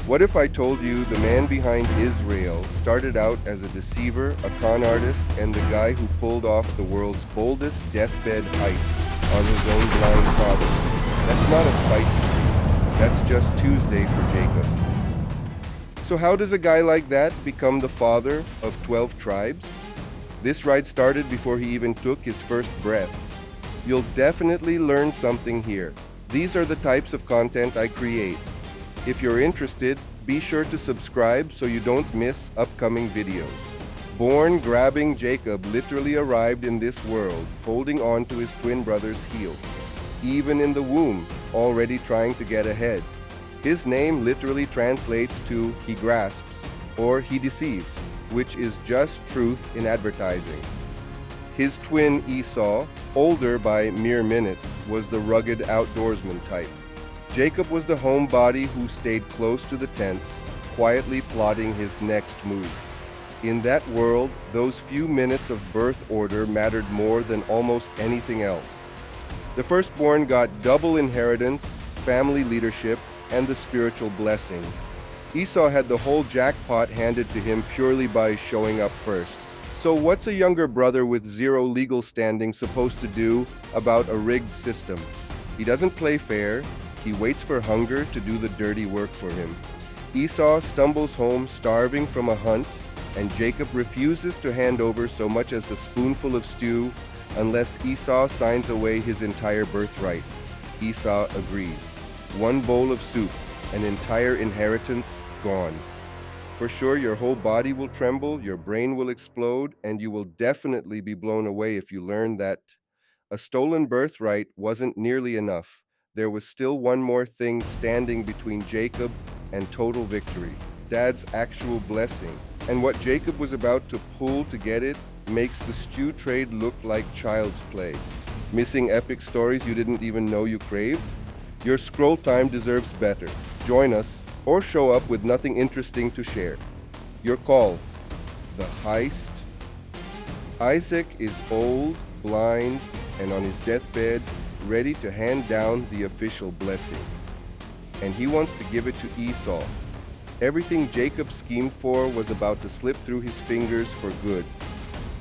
What if I told you the man behind Israel started out as a deceiver, a con artist, and the guy who pulled off the world's boldest deathbed heist on his own blind father? That's not a spicy treat. That's just Tuesday for Jacob. So how does a guy like that become the father of 12 tribes? This ride started before he even took his first breath. You'll definitely learn something here. These are the types of content I create. If you're interested, be sure to subscribe so you don't miss upcoming videos. Born grabbing, Jacob literally arrived in this world, holding on to his twin brother's heel. Even in the womb, already trying to get ahead. His name literally translates to he grasps or he deceives, which is just truth in advertising. His twin Esau, older by mere minutes, was the rugged outdoorsman type. Jacob was the homebody who stayed close to the tents, quietly plotting his next move. In that world, those few minutes of birth order mattered more than almost anything else. The firstborn got double inheritance, family leadership, and the spiritual blessing. Esau had the whole jackpot handed to him purely by showing up first. So what's a younger brother with zero legal standing supposed to do about a rigged system? He doesn't play fair. He waits for hunger to do the dirty work for him. Esau stumbles home starving from a hunt, and Jacob refuses to hand over so much as a spoonful of stew unless Esau signs away his entire birthright. Esau agrees. One bowl of soup, an entire inheritance gone. For sure, your whole body will tremble, your brain will explode, and you will definitely be blown away if you learn that a stolen birthright wasn't nearly enough. There was still one more thing standing between Jacob and total victory, Dad's actual blessing. And what Jacob was about to pull to get it makes the stew trade look like child's play. Missing epic stories you didn't even know you craved? Your scroll time deserves better. Join us or show up with nothing interesting to share. Your call. The heist. Isaac is old, blind, and on his deathbed, ready to hand down the official blessing. And he wants to give it to Esau. Everything Jacob schemed for was about to slip through his fingers for good.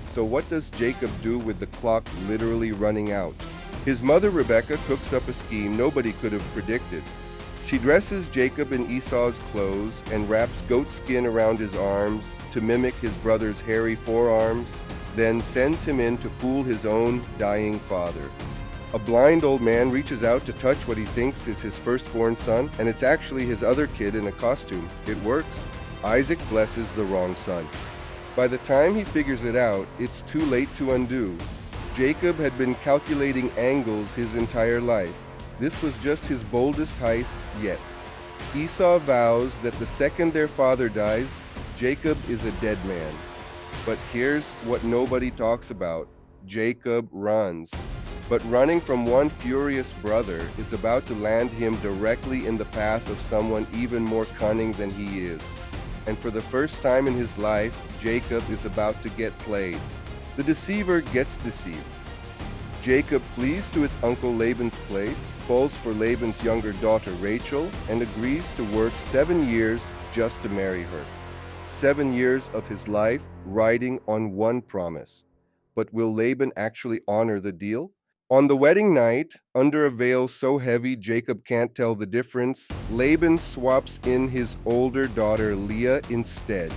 So what does Jacob do with the clock literally running out? His mother Rebecca cooks up a scheme nobody could have predicted. She dresses Jacob in Esau's clothes and wraps goat skin around his arms to mimic his brother's hairy forearms, then sends him in to fool his own dying father. A blind old man reaches out to touch what he thinks is his firstborn son, and it's actually his other kid in a costume. It works. Isaac blesses the wrong son. By the time he figures it out, it's too late to undo. Jacob had been calculating angles his entire life. This was just his boldest heist yet. Esau vows that the second their father dies, Jacob is a dead man. But here's what nobody talks about. Jacob runs. But running from one furious brother is about to land him directly in the path of someone even more cunning than he is. And for the first time in his life, Jacob is about to get played. The deceiver gets deceived. Jacob flees to his uncle Laban's place, falls for Laban's younger daughter Rachel, and agrees to work 7 years just to marry her. 7 years of his life riding on one promise. But will Laban actually honor the deal? On the wedding night, under a veil so heavy Jacob can't tell the difference, Laban swaps in his older daughter Leah instead.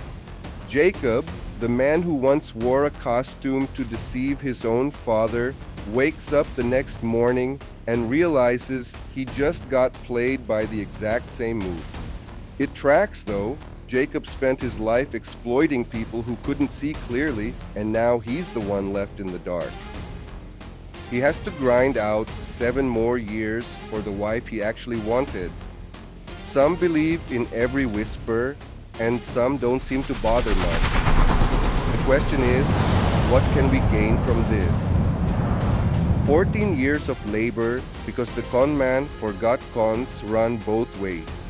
Jacob, the man who once wore a costume to deceive his own father, wakes up the next morning and realizes he just got played by the exact same move. It tracks though. Jacob spent his life exploiting people who couldn't see clearly, and now he's the one left in the dark. He has to grind out 7 more years for the wife he actually wanted. Some believe in every whisper, and some don't seem to bother much. The question is, what can we gain from this? 14 years of labor because the con man forgot cons run both ways.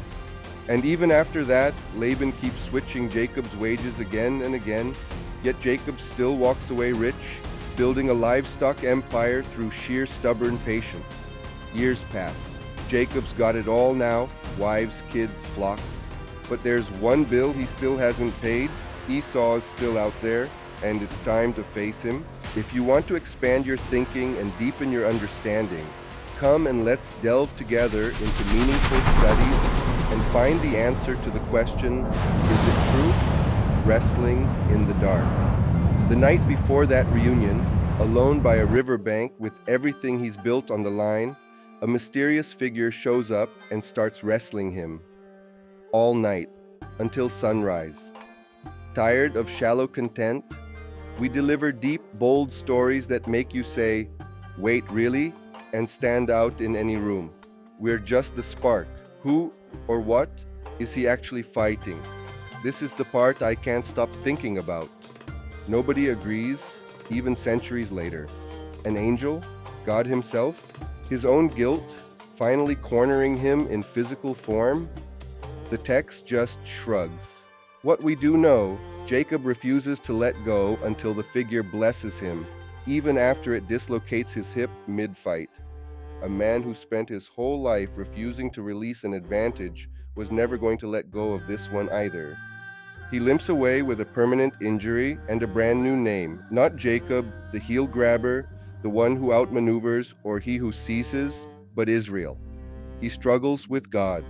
And even after that, Laban keeps switching Jacob's wages again and again, yet Jacob still walks away rich, building a livestock empire through sheer stubborn patience. Years pass. Jacob's got it all now, wives, kids, flocks. But there's one bill he still hasn't paid. Esau's still out there, and it's time to face him. If you want to expand your thinking and deepen your understanding, come and let's delve together into meaningful studies and find the answer to the question, is it true? Wrestling in the dark. The night before that reunion, alone by a riverbank with everything he's built on the line, a mysterious figure shows up and starts wrestling him. All night, until sunrise. Tired of shallow content? We deliver deep, bold stories that make you say, wait, really? And stand out in any room. We're just the spark. Who or what is he actually fighting? This is the part I can't stop thinking about. Nobody agrees, even centuries later. An angel? God himself? His own guilt, finally cornering him in physical form? The text just shrugs. What we do know, Jacob refuses to let go until the figure blesses him, even after it dislocates his hip mid-fight. A man who spent his whole life refusing to release an advantage was never going to let go of this one either. He limps away with a permanent injury and a brand new name, not Jacob, the heel grabber, the one who outmaneuvers, or he who ceases, but Israel. He struggles with God.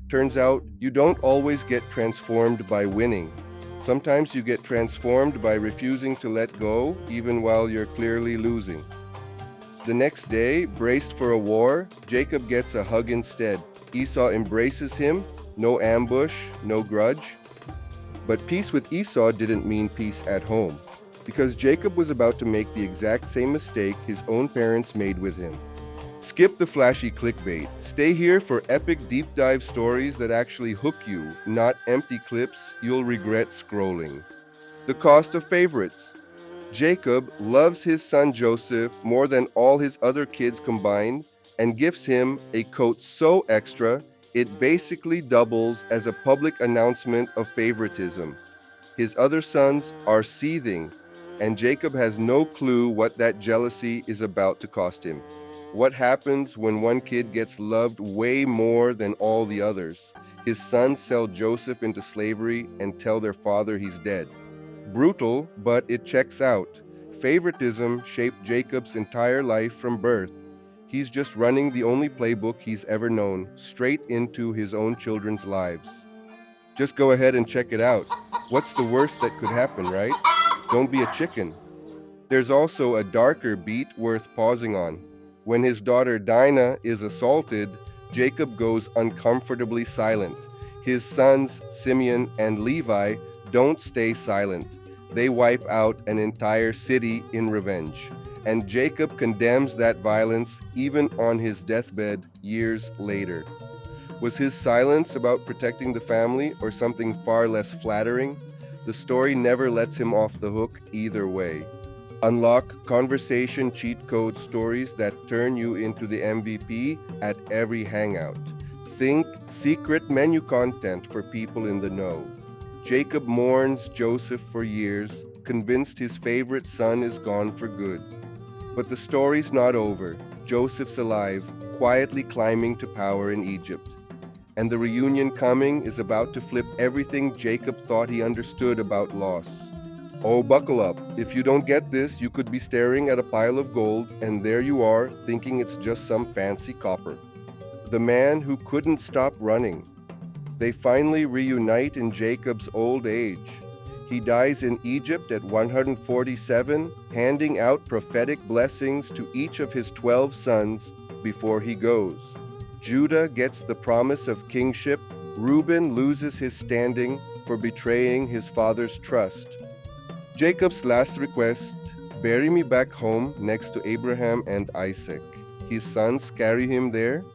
Turns out, you don't always get transformed by winning. Sometimes you get transformed by refusing to let go, even while you're clearly losing. The next day, braced for a war, Jacob gets a hug instead. Esau embraces him, no ambush, no grudge. But peace with Esau didn't mean peace at home, because Jacob was about to make the exact same mistake his own parents made with him. Skip the flashy clickbait. Stay here for epic deep dive stories that actually hook you, not empty clips you'll regret scrolling. The cost of favorites. Jacob loves his son Joseph more than all his other kids combined and gifts him a coat so extra it basically doubles as a public announcement of favoritism. His other sons are seething, and Jacob has no clue what that jealousy is about to cost him. What happens when one kid gets loved way more than all the others? His sons sell Joseph into slavery and tell their father he's dead. Brutal, but it checks out. Favoritism shaped Jacob's entire life from birth. He's just running the only playbook he's ever known, straight into his own children's lives. Just go ahead and check it out. What's the worst that could happen, right? Don't be a chicken. There's also a darker beat worth pausing on. When his daughter Dinah is assaulted, Jacob goes uncomfortably silent. His sons, Simeon and Levi, don't stay silent. They wipe out an entire city in revenge. And Jacob condemns that violence even on his deathbed years later. Was his silence about protecting the family or something far less flattering? The story never lets him off the hook either way. Unlock conversation cheat code stories that turn you into the MVP at every hangout. Think secret menu content for people in the know. Jacob mourns Joseph for years, convinced his favorite son is gone for good. But the story's not over. Joseph's alive, quietly climbing to power in Egypt. And the reunion coming is about to flip everything Jacob thought he understood about loss. Oh, buckle up. If you don't get this, you could be staring at a pile of gold, and there you are, thinking it's just some fancy copper. The man who couldn't stop running. They finally reunite in Jacob's old age. He dies in Egypt at 147, handing out prophetic blessings to each of his 12 sons before he goes. Judah gets the promise of kingship. Reuben loses his standing for betraying his father's trust. Jacob's last request, bury me back home next to Abraham and Isaac. His sons carry him there.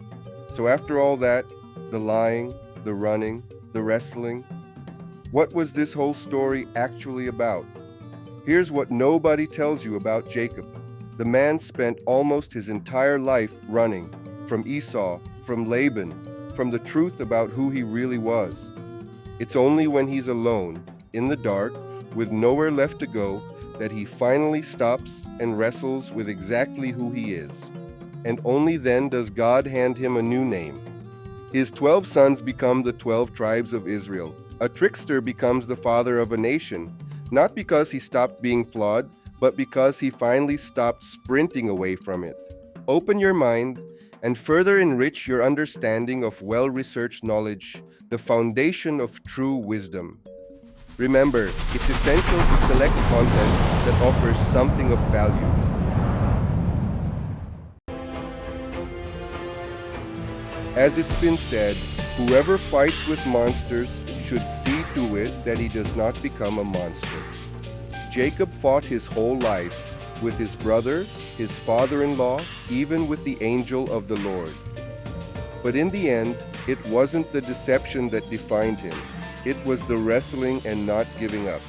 So after all that, the lying, the running, the wrestling, what was this whole story actually about? Here's what nobody tells you about Jacob. The man spent almost his entire life running from Esau, from Laban, from the truth about who he really was. It's only when he's alone, in the dark, with nowhere left to go, that he finally stops and wrestles with exactly who he is. And only then does God hand him a new name. His 12 sons become the 12 tribes of Israel. A trickster becomes the father of a nation, not because he stopped being flawed, but because he finally stopped sprinting away from it. Open your mind and further enrich your understanding of well-researched knowledge, the foundation of true wisdom. Remember, it's essential to select content that offers something of value. As it's been said, whoever fights with monsters should see to it that he does not become a monster. Jacob fought his whole life with his brother, his father-in-law, even with the angel of the Lord. But in the end, it wasn't the deception that defined him. It was the wrestling and not giving up.